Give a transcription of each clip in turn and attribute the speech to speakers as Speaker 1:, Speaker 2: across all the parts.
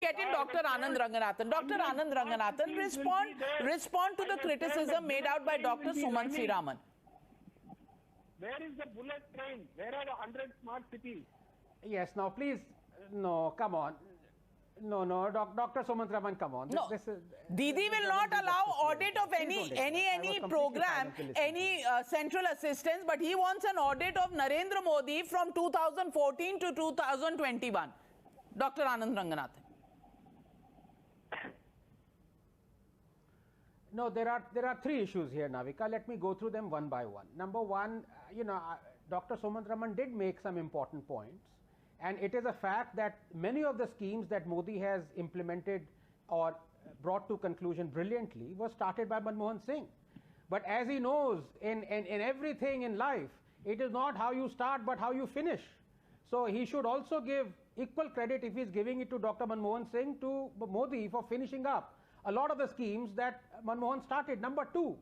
Speaker 1: Get in Dr. Anand Ranganathan. Dr. Anand Ranganathan, respond to the criticism made out by Dr. Sumant Sriraman.
Speaker 2: Where is the bullet train? Where are the 100 smart cities?
Speaker 3: Yes, now please, no, come on. No, Dr. Sumant Sriraman, come on.
Speaker 1: Didi will not allow audit of any program, any central assistance, but he wants an audit of Narendra Modi from 2014 to 2021. Dr. Anand Ranganathan.
Speaker 3: No, there are three issues here, Navika. Let me go through them one by one. Number one, Dr. Sumant Sriraman did make some important points. And it is a fact that many of the schemes that Modi has implemented or brought to conclusion brilliantly was started by Manmohan Singh. But as he knows, in everything in life, it is not how you start but how you finish. So he should also give equal credit, if he's giving it to Dr. Manmohan Singh, to Modi for finishing up a lot of the schemes that Manmohan started. Number two,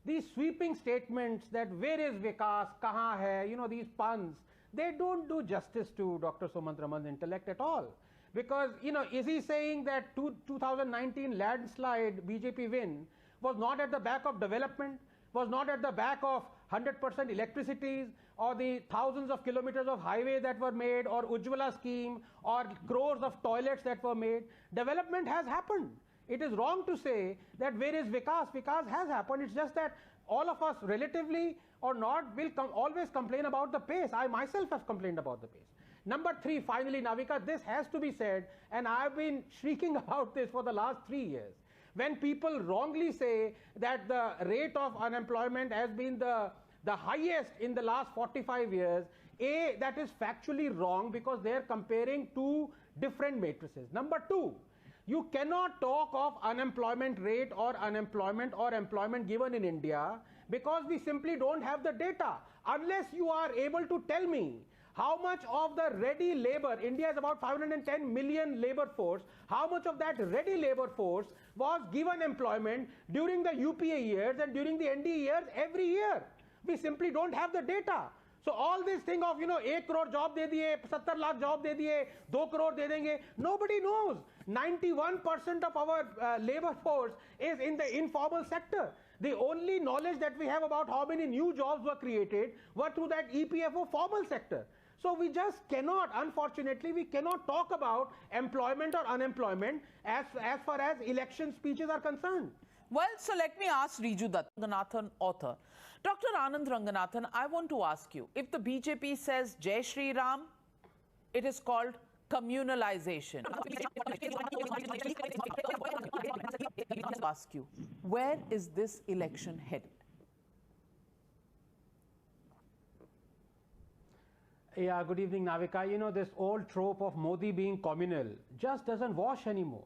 Speaker 3: these sweeping statements that where is Vikas, kahan hai, these puns, they don't do justice to Dr. Sumant Sriraman's intellect at all. Because, is he saying that 2019 landslide BJP win was not at the back of development, was not at the back of 100% electricity, or the thousands of kilometers of highway that were made, or Ujjwala scheme, or crores of toilets that were made? Development has happened. It is wrong to say that where is Vikas? Vikas has happened. It's just that all of us, relatively or not, will always complain about the pace. I myself have complained about the pace. Number three, finally, Navika, this has to be said, and I've been shrieking about this for the last 3 years. When people wrongly say that the rate of unemployment has been the highest in the last 45 years, that is factually wrong, because they're comparing two different matrices. Number two, you cannot talk of unemployment rate or unemployment or employment given in India because we simply don't have the data. Unless you are able to tell me how much of the ready labor, India is about 510 million labor force, how much of that ready labor force was given employment during the UPA years and during the NDA years every year. We simply don't have the data. So all this thing of 1 crore job de diye, 70 lakh job de diye, 2 crore de denge, nobody knows. 91% of our labor force is in the informal sector. The only knowledge that we have about how many new jobs were created were through that EPFO formal sector. So we just cannot, unfortunately, we cannot talk about employment or unemployment as far as election speeches are concerned.
Speaker 1: Well, so let me ask Riju Dutt, Ranganathan author. Dr. Anand Ranganathan, I want to ask you, if the BJP says Jai Shri Ram, it is called communalization. I ask you, where is this election headed?
Speaker 3: Yeah, good evening, Navika. This old trope of Modi being communal just doesn't wash anymore.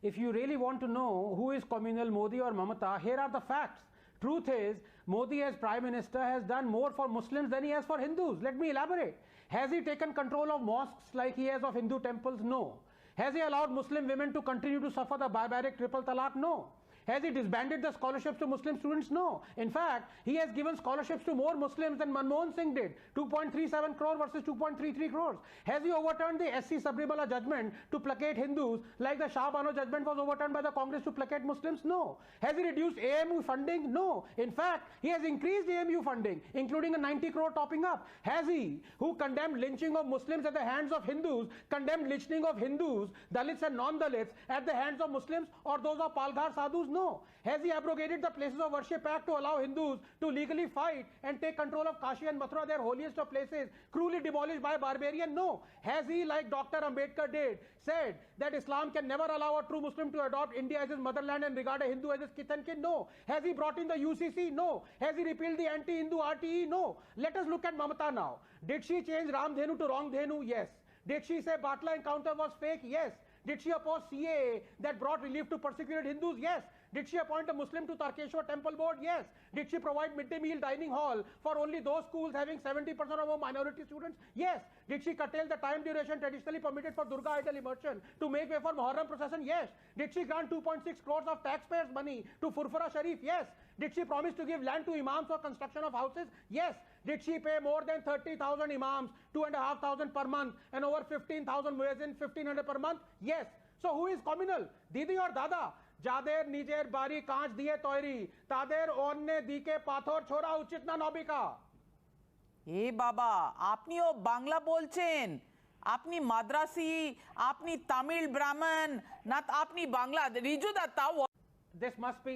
Speaker 3: If you really want to know who is communal, Modi or Mamata, here are the facts. Truth is, Modi as Prime Minister has done more for Muslims than he has for Hindus. Let me elaborate. Has he taken control of mosques like he has of Hindu temples? No. Has he allowed Muslim women to continue to suffer the barbaric triple talaq? No. Has he disbanded the scholarships to Muslim students? No. In fact, he has given scholarships to more Muslims than Manmohan Singh did. 2.37 crore versus 2.33 crores. Has he overturned the SC Sabrimala judgment to placate Hindus like the Shah Bano judgment was overturned by the Congress to placate Muslims? No. Has he reduced AMU funding? No. In fact, he has increased AMU funding, including a 90 crore topping up. Has he, who condemned lynching of Muslims at the hands of Hindus, condemned lynching of Hindus, Dalits and non-Dalits at the hands of Muslims or those of Palghar Sadhus? No. Has he abrogated the Places of Worship Act to allow Hindus to legally fight and take control of Kashi and Mathura, their holiest of places, cruelly demolished by a barbarian? No. Has he, like Dr. Ambedkar did, said that Islam can never allow a true Muslim to adopt India as his motherland and regard a Hindu as his kith and kin? No. Has he brought in the UCC? No. Has he repealed the anti-Hindu RTE? No. Let us look at Mamata now. Did she change Ramdhenu to Wrongdhenu? Yes. Did she say Batla encounter was fake? Yes. Did she oppose CAA that brought relief to persecuted Hindus? Yes. Did she appoint a Muslim to Tarkeshwar Temple Board? Yes. Did she provide midday meal dining hall for only those schools having 70% or more minority students? Yes. Did she curtail the time duration traditionally permitted for Durga idol immersion to make way for Muharram procession? Yes. Did she grant 2.6 crores of taxpayers' money to Furfura Sharif? Yes. Did she promise to give land to imams for construction of houses? Yes. Did she pay more than 30,000 imams, 2,500 per month, and over 15,000 muezzin, 1,500 per month? Yes. So who is communal? Didi or Dada? Jader nijer bari kaanch diye toiri, tader onne dike pathor chora uchit na nobika.
Speaker 1: এ বাবা আপনিও বাংলা বলছেন আপনি মাদ্রাসি আপনি তামিল ব্রাহ্মণ না আপনি Bangla Riju Datta
Speaker 3: This must be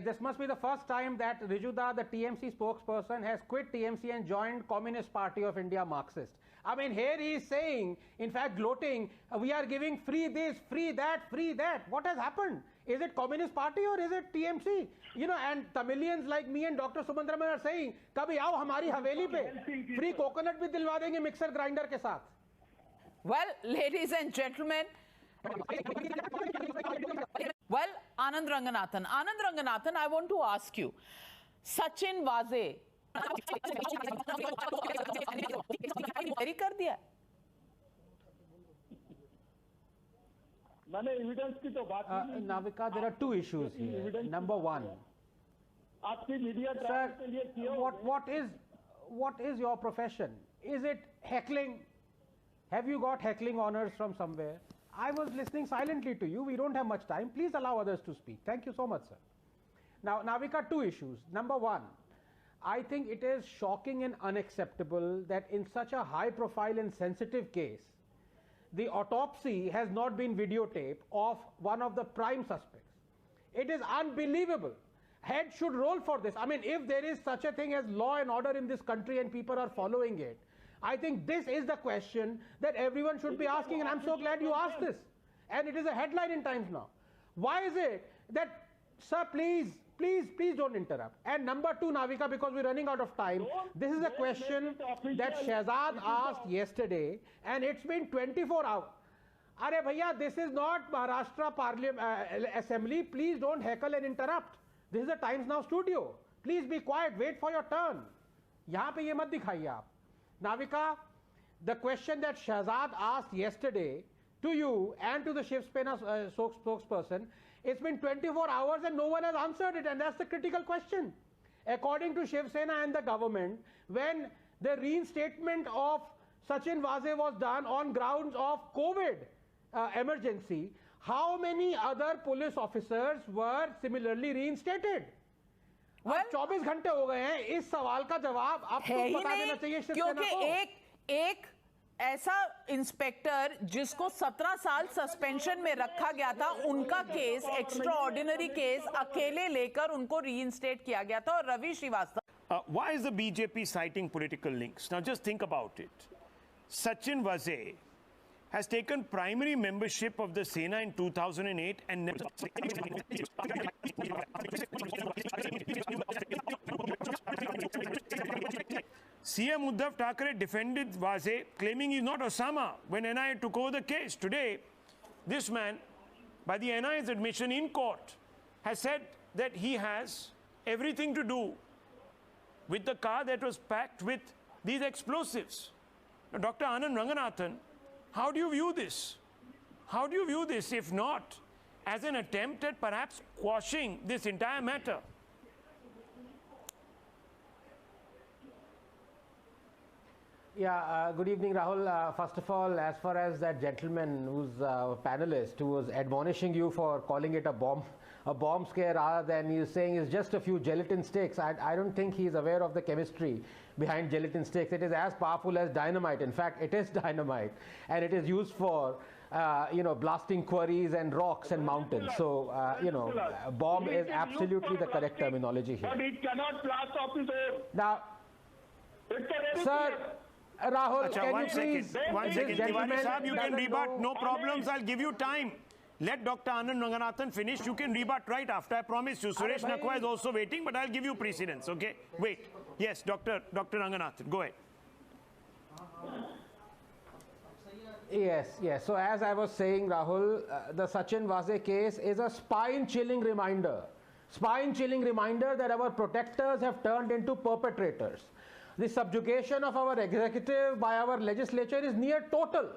Speaker 3: this must be the first time that Rijuda, the TMC spokesperson, has quit TMC and joined Communist Party of India Marxist. I mean, here he is saying, in fact gloating, we are giving free this, free that, free that. What has happened? Is it Communist Party or is it TMC? You know, and Tamilians like me and Dr. Sumandraman are saying, kabhi aao hamari haveli pe, free coconut bhi dilwa denge mixer grinder ke saath.
Speaker 1: Well, ladies and gentlemen, well, Anand Ranganathan, I want to ask you, Sachin Vaze, very कर दिया
Speaker 2: मैंने evidence की तो बात नहीं की।
Speaker 3: Navika, there are two issues here. Number one,
Speaker 2: आपकी media
Speaker 3: sir,
Speaker 2: trial के लिए क्यों
Speaker 3: what is your profession? Is it heckling? Have you got heckling honors from somewhere? I was listening silently to you. We don't have much time. Please allow others to speak. Thank you so much, sir. Now, Navika, two issues. Number one, I think it is shocking and unacceptable that in such a high profile and sensitive case, the autopsy has not been videotaped of one of the prime suspects. It is unbelievable. Head should roll for this. I mean, if there is such a thing as law and order in this country and people are following it, I think this is the question that everyone should be asking, and I'm so glad you asked this. And it is a headline in Times Now. Why is it that, sir, please don't interrupt. And number two, Navika, because we're running out of time, this is a question that Shehzad asked yesterday, and it's been 24 hours. Are bhaiya, this is not Maharashtra Parliament Assembly. Please don't heckle and interrupt. This is a Times Now studio. Please be quiet. Wait for your turn. Yahan pe ye mat dikhaiye aap. Navika, the question that Shehzad asked yesterday to you and to the Shiv Sena spokesperson, it's been 24 hours and no one has answered it, and that's the critical question. According to Shiv Sena and the government, when the reinstatement of Sachin Vaze was done on grounds of COVID emergency, how many other police officers were similarly reinstated?
Speaker 1: Well,
Speaker 3: 24 घंटे हो गए हैं, इस सवाल का जवाब आपको बता देना चाहिए शिव सेना को।
Speaker 1: क्योंकि एक ऐसा इंस्पेक्टर जिसको 17 साल सस्पेंशन में रखा गया था, उनका केस एक्स्ट्रा ऑर्डिनरी केस अकेले लेकर उनको रीइंस्टेट किया गया था। और Ravi Srivastava,
Speaker 4: why is the BJP citing political links? Now just think about it. Sachin Vaze has taken primary membership of the Sena in 2008 and never CM Uddhav Thackeray defended Vaze, claiming he's not Osama when NIA took over the case. Today, this man, by the NIA's admission in court, has said that he has everything to do with the car that was packed with these explosives. Now, Dr. Anand Ranganathan, how do you view this? How do you view this, if not as an attempt at perhaps quashing this entire matter?
Speaker 3: Yeah, good evening, Rahul. First of all, as far as that gentleman who's a panelist who was admonishing you for calling it a bomb scare rather than you saying it's just a few gelatin sticks, I don't think he's aware of the chemistry behind gelatin sticks. It is as powerful as dynamite. In fact, it is dynamite, and it is used for blasting quarries and rocks and mountains. So, bomb is absolutely the correct terminology here.
Speaker 2: But it cannot blast off its own.
Speaker 3: Now, sir, Rahul,
Speaker 4: Achha,
Speaker 3: can
Speaker 4: one
Speaker 3: you please...
Speaker 4: second. Tiwari Sahab, you can rebut. No problems. I'll give you time. Let Dr. Anand Ranganathan finish. You can rebut right after. I promise you. Suresh Nakwa is also waiting, but I'll give you precedence, okay? Wait. Yes, Dr. Ranganathan. Go ahead.
Speaker 3: Yes. So as I was saying, Rahul, the Sachin Vaze case is a spine-chilling reminder. Spine-chilling reminder that our protectors have turned into perpetrators. The subjugation of our executive by our legislature is near total.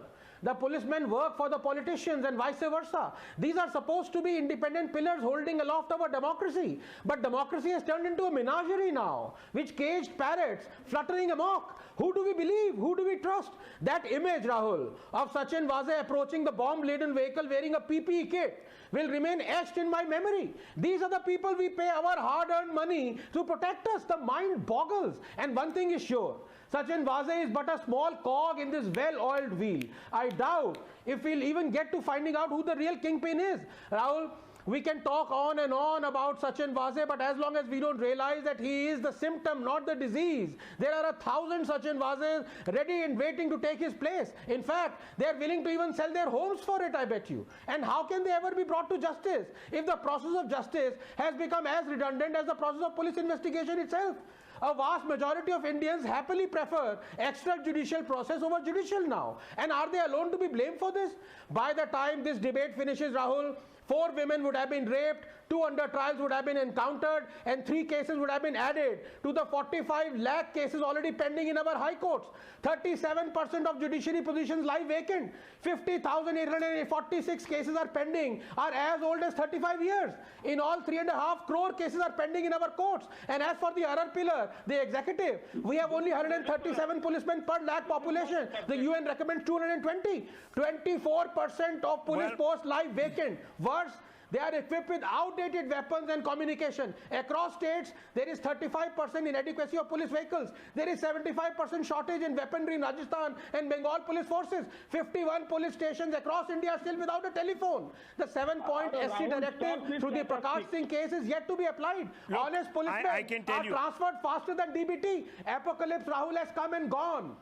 Speaker 3: The policemen work for the politicians and vice versa. These are supposed to be independent pillars holding aloft our democracy. But democracy has turned into a menagerie now, which caged parrots fluttering amok. Who do we believe? Who do we trust? That image, Rahul, of Sachin Vazeh approaching the bomb-laden vehicle wearing a PPE kit will remain etched in my memory. These are the people we pay our hard-earned money to protect us. The mind boggles. And one thing is sure, Sachin Vazeh is but a small cog in this well-oiled wheel. I doubt if we'll even get to finding out who the real kingpin is. Rahul, we can talk on and on about Sachin Vazeh, but as long as we don't realize that he is the symptom, not the disease, there are 1,000 Sachin Vazehs ready and waiting to take his place. In fact, they are willing to even sell their homes for it, I bet you. And how can they ever be brought to justice if the process of justice has become as redundant as the process of police investigation itself? A vast majority of Indians happily prefer extrajudicial process over judicial now. And are they alone to be blamed for this? By the time this debate finishes, Rahul, 4 women would have been raped, 2 under trials would have been encountered, and 3 cases would have been added to the 45 lakh cases already pending in our high courts. 37% of judiciary positions lie vacant. 50,846 cases are pending, are as old as 35 years. In all, 3.5 crore cases are pending in our courts. And as for the other pillar, the executive, we have only 137 policemen per lakh population. The UN recommends 220. 24% of police posts lie vacant. Worse, they are equipped with outdated weapons and communication. Across states, there is 35% inadequacy of police vehicles. There is 75% shortage in weaponry in Rajasthan and Bengal police forces. 51 police stations across India are still without a telephone. The 7-point SC directive through the Prakash Singh case is yet to be applied.
Speaker 4: Look,
Speaker 3: honest policemen
Speaker 4: I can tell
Speaker 3: are
Speaker 4: you,
Speaker 3: transferred faster than DBT. Apocalypse, Rahul, has come and gone.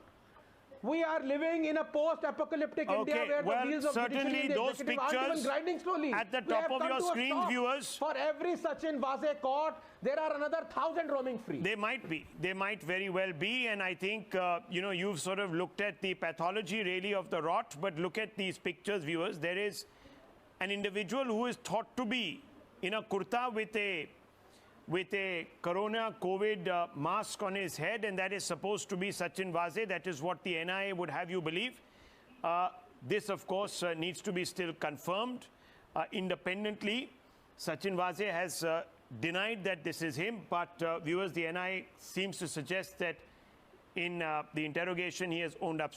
Speaker 3: We are living in a post-apocalyptic India where the wheels of
Speaker 4: certainly
Speaker 3: judiciary and the
Speaker 4: those
Speaker 3: executive aren't even
Speaker 4: pictures
Speaker 3: grinding slowly.
Speaker 4: at the
Speaker 3: We have
Speaker 4: top of
Speaker 3: come
Speaker 4: your
Speaker 3: to a
Speaker 4: screen,
Speaker 3: stop.
Speaker 4: viewers.
Speaker 3: For every Sachin Vazeh caught, there are another 1,000 roaming free.
Speaker 4: They might be. They might very well be. And I think, you've sort of looked at the pathology really of the rot. But look at these pictures, viewers. There is an individual who is thought to be in a kurta with a corona COVID mask on his head, and that is supposed to be Sachin Vazeh. That is what the NIA would have you believe. This, of course, needs to be still confirmed independently. Sachin Vazeh has denied that this is him, but viewers, the NIA seems to suggest that in the interrogation he has owned up.